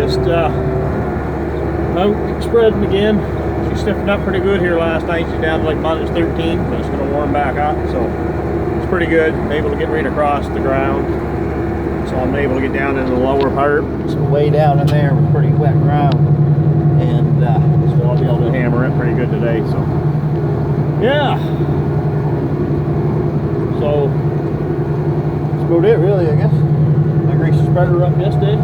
just out spreading again. She stiffened up pretty good here last night. She's down to like -13, but it's going to warm back up, so it's pretty good. I'm able to get right across the ground, so I'm able to get down into the lower part. So way down in there with pretty wet ground, and so I'll be able to hammer it pretty good today. So yeah, so that's about it really, I guess. I greased the spreader up yesterday.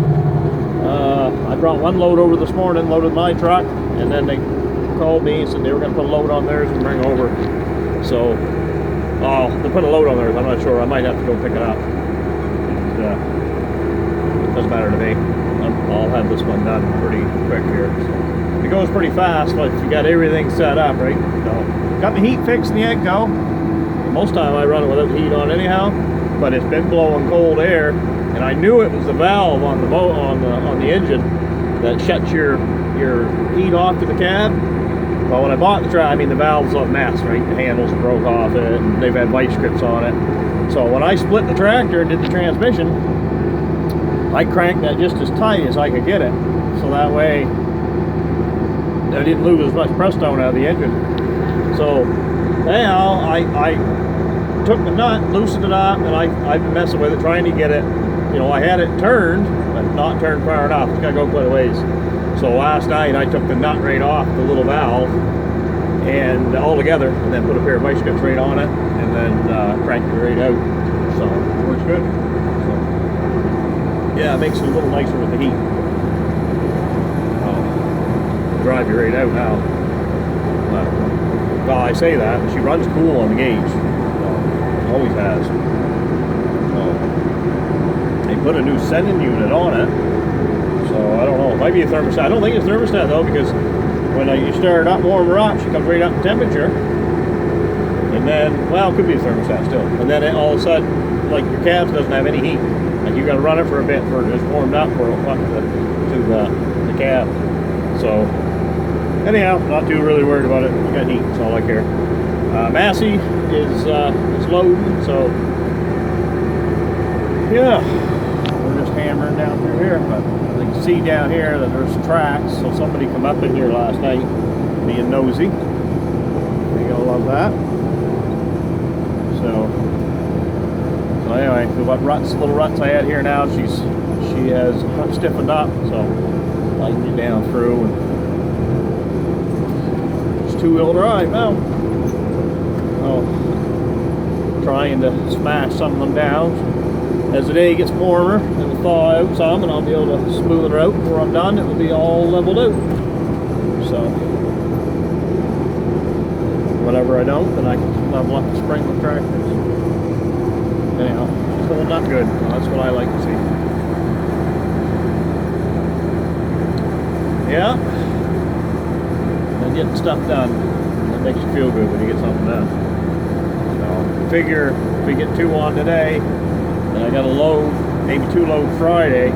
I brought one load over this morning, loaded my truck, and then they called me and said they were going to put a load on theirs and bring over. So, they put a load on theirs. I'm not sure. I might have to go pick it up. It doesn't matter to me. I'll have this one done pretty quick here. So, it goes pretty fast, but you got everything set up, right? So, got the heat fixed in the Egco. Most of the time I run it without the heat on anyhow, but it's been blowing cold air, and I knew it was the valve on the on the engine that shuts your heat off to the cab. But when I bought the truck, I mean, the valve's a mess, right? The handles broke off it, and they've had vice grips on it. So when I split the tractor and did the transmission, I cranked that just as tight as I could get it, so that way I didn't lose as much prestone out of the engine. So now I took the nut, loosened it up, and I've been messing with it, trying to get it, you know, I had it turned, but not turned far enough. It's got to go quite a ways. So last night I took the nut right off the little valve and all together, and then put a pair of vice grips right on it, and then cranked it right out. So it works good. So, yeah, it makes it a little nicer with the heat. Drive you right out now. Well, I say that, but she runs cool on the gauge. Always has. So, they put a new sending unit on it. So I don't know. It might be a thermostat. I don't think it's a thermostat though, because when you start it up, warm her up, she comes right up in temperature. And then, well, it could be a thermostat still. And then all of a sudden, like your cab doesn't have any heat. Like you got to run it for a bit for it's warmed up for it'll come to the cab. So anyhow, not too really worried about it. You got heat. That's all I care. Massey is loading, so yeah, we're just hammering down through here. But you can see down here that there's tracks, so somebody come up in here last night being nosy. You're gonna love that. So anyway, the little ruts I had here now, she has stiffened up, so I can get down through, and it's two-wheel drive now. Trying to smash some of them down. As the day gets warmer, it'll thaw out some, and I'll be able to smooth her out before I'm done. It will be all leveled out. So, whenever I don't, then I can level up the spring with tractors. Anyhow, it's holding up good. That's what I like to see. Yeah. And getting stuff done. That makes you feel good when you get something done. Figure if we get 2 on today, then I got a load, maybe 2 load Friday.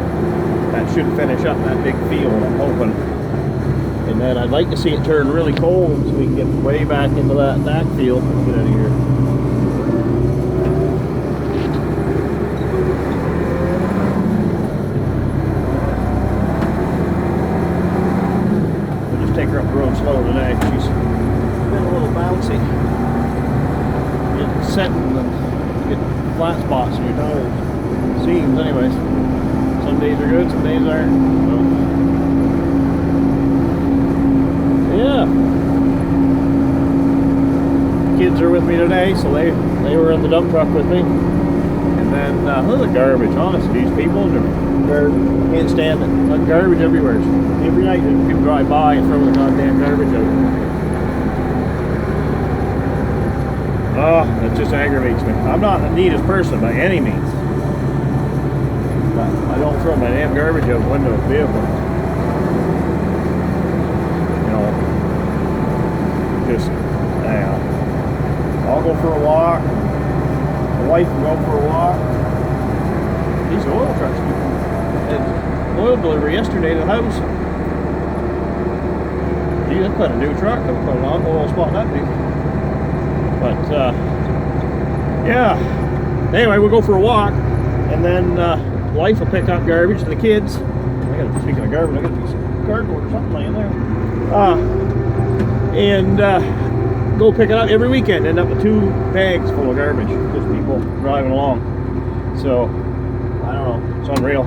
That should finish up that big field, I'm hoping. And then I'd like to see it turn really cold so we can get way back into that field. Get out of here. We'll just take her up the road slow today. She's been a little bouncy. Setting and get flat spots in your tires. Seams, anyways. Some days are good, some days aren't. So, yeah. Kids are with me today, so they were in the dump truck with me. And then, look at the garbage. Honestly, these people can't stand it. Like garbage everywhere. Every night people drive by and throw the goddamn garbage out. Oh, that just aggravates me. I'm not the neatest person by any means. But I don't throw my damn garbage out the window of the vehicle. You know, just, anyhow. I'll go for a walk. My wife will go for a walk. These oil trucks, had oil delivery yesterday to the house. Gee, that's quite a new truck. That's quite an oil spot that big. But, yeah. Anyway, we'll go for a walk, and then wife will pick up garbage to the kids. I speaking of garbage, I got a piece of cardboard or something laying there. And go pick it up every weekend. End up with 2 bags full of garbage. Just people driving along. So I don't know. It's unreal.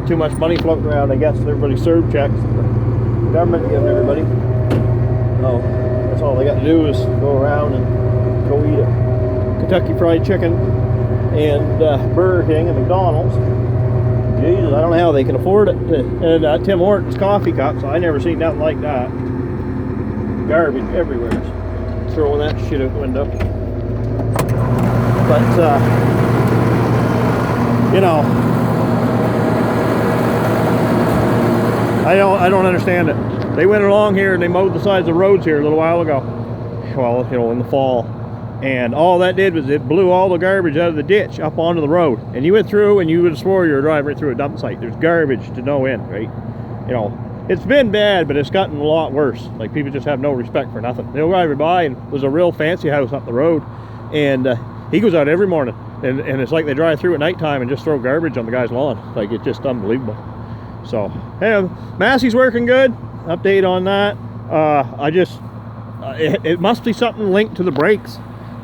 Too much money floating around, I guess. Everybody serve checks. The government giving everybody. Oh, that's all they got to do is go around and go eat a Kentucky Fried Chicken and Burger King and McDonald's. Jesus, I don't know how they can afford it. And Tim Hortons coffee cups, I never seen nothing like that. Garbage everywhere. Throwing that shit out the window. But you know, I don't understand it. They went along here and they mowed the sides of the roads here a little while ago. Well, you know, in the fall. And all that did was it blew all the garbage out of the ditch up onto the road. And you went through and you would have swore you were driving right through a dump site. There's garbage to no end, right? You know, it's been bad, but it's gotten a lot worse. Like, people just have no respect for nothing. They'll drive by, and there's a real fancy house up the road. And he goes out every morning. And it's like they drive through at nighttime and just throw garbage on the guy's lawn. Like, it's just unbelievable. So, anyway, Massey's working good. Update on that. It must be something linked to the brakes.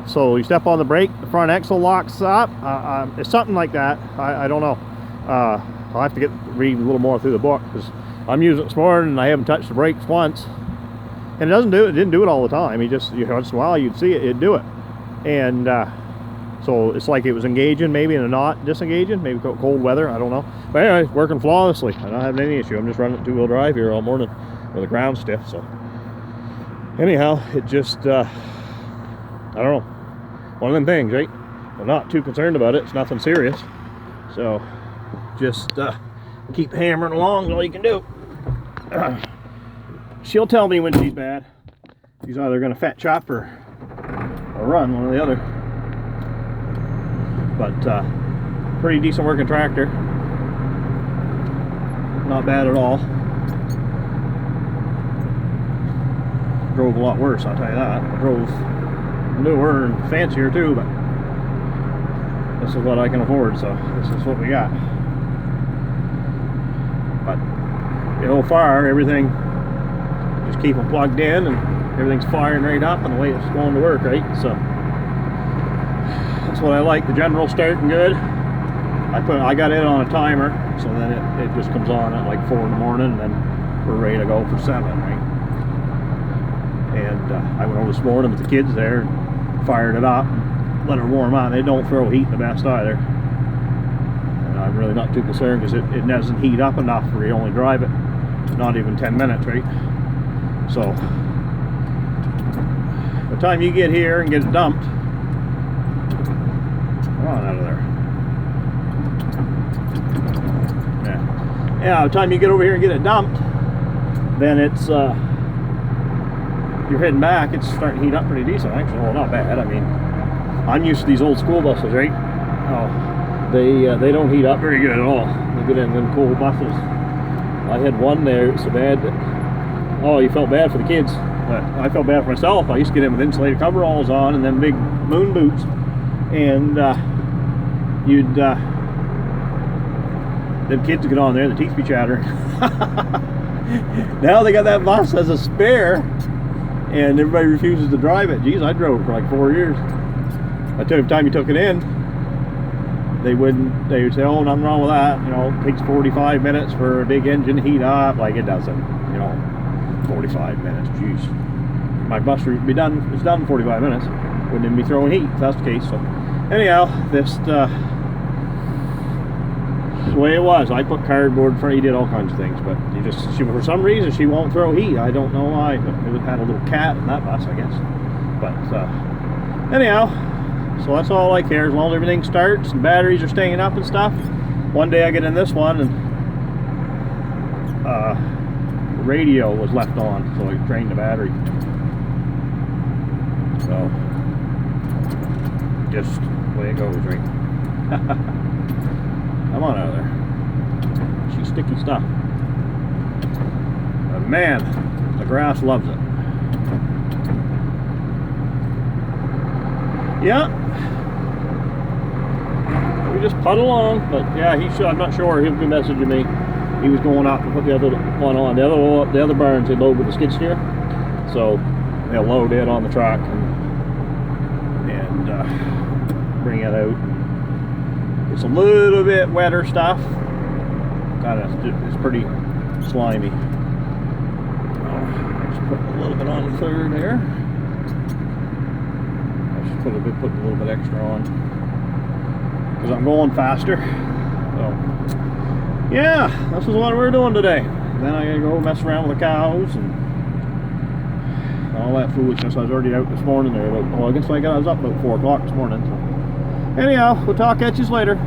So you step on the brake, the front axle locks up. It's something like that. I don't know. I'll have to read a little more through the book, because I'm using it this morning and I haven't touched the brakes once. And it didn't do it all the time. He just, once in a while you'd see it, it'd do it. And so it's like it was engaging maybe and not disengaging, maybe cold weather, I don't know. But anyway, working flawlessly. I don't have any issue. I'm just running 2-wheel drive here all morning with the ground stiff. So anyhow, it just, I don't know. One of them things, right? I'm not too concerned about it. It's nothing serious. So just keep hammering along, all you can do. She'll tell me when she's bad. She's either going to fat chop or run, one or the other. But pretty decent working tractor. Not bad at all. Drove a lot worse, I'll tell you that. I drove newer and fancier too, but this is what I can afford, so this is what we got. But far everything, just keep them plugged in and everything's firing right up and the way it's going to work, right? So that's what I like. The general's starting good. I got it on a timer, so then it just comes on at like 4 in the morning, and then we're ready to go for 7, right? And I went over this morning with the kids there and fired it up and let it warm up. They don't throw heat the best either. And I'm really not too concerned, because it doesn't heat up enough for you only drive it not even 10 minutes, right? So by the time you get here and get it dumped, come on out of there. Yeah, by the time you get over here and get it dumped, then it's you're heading back, it's starting to heat up pretty decent, actually. Well, not bad. I mean, I'm used to these old school buses, right? Oh, they don't heat up very good at all. You get in them cold buses. I had one there, it's so bad that, oh, you felt bad for the kids. But I felt bad for myself. I used to get in with insulated coveralls on and then big moon boots. And them kids would get on there, the teeth be chattering. Now they got that bus as a spare, and everybody refuses to drive it. Geez, I drove it for like 4 years. By the time you took it in, they would say, oh, nothing wrong with that. You know, it takes 45 minutes for a big engine to heat up. Like, it doesn't, you know, 45 minutes, jeez. My bus route would be done, it's done in 45 minutes. Wouldn't even be throwing heat if that's the case. So anyhow, this, the way it was, I put cardboard in front, he did all kinds of things, but for some reason, she won't throw heat. I don't know why, but it had a little cat in that bus, I guess. But anyhow, so that's all I care, as long as everything starts and batteries are staying up and stuff. One day I get in this one and the radio was left on, so I drained the battery. So just the way it goes, right? Come on out of there. She's sticky stuff. But man, the grass loves it. Yeah. We just putt along, but yeah, I'm not sure. He'll be messaging me. he was going out to put the other one on. The other barns they load with the skid steer, so they'll load it on the truck and bring it out. It's a little bit wetter stuff. It's pretty slimy. Just put a little bit on the third there. I just put a little bit extra on because I'm going faster. So yeah, this is what we're doing today. Then I gotta go mess around with the cows and all that foolishness. I was already out this morning there. Well, I guess I was up about 4 o'clock this morning. So anyhow, we'll talk at you later.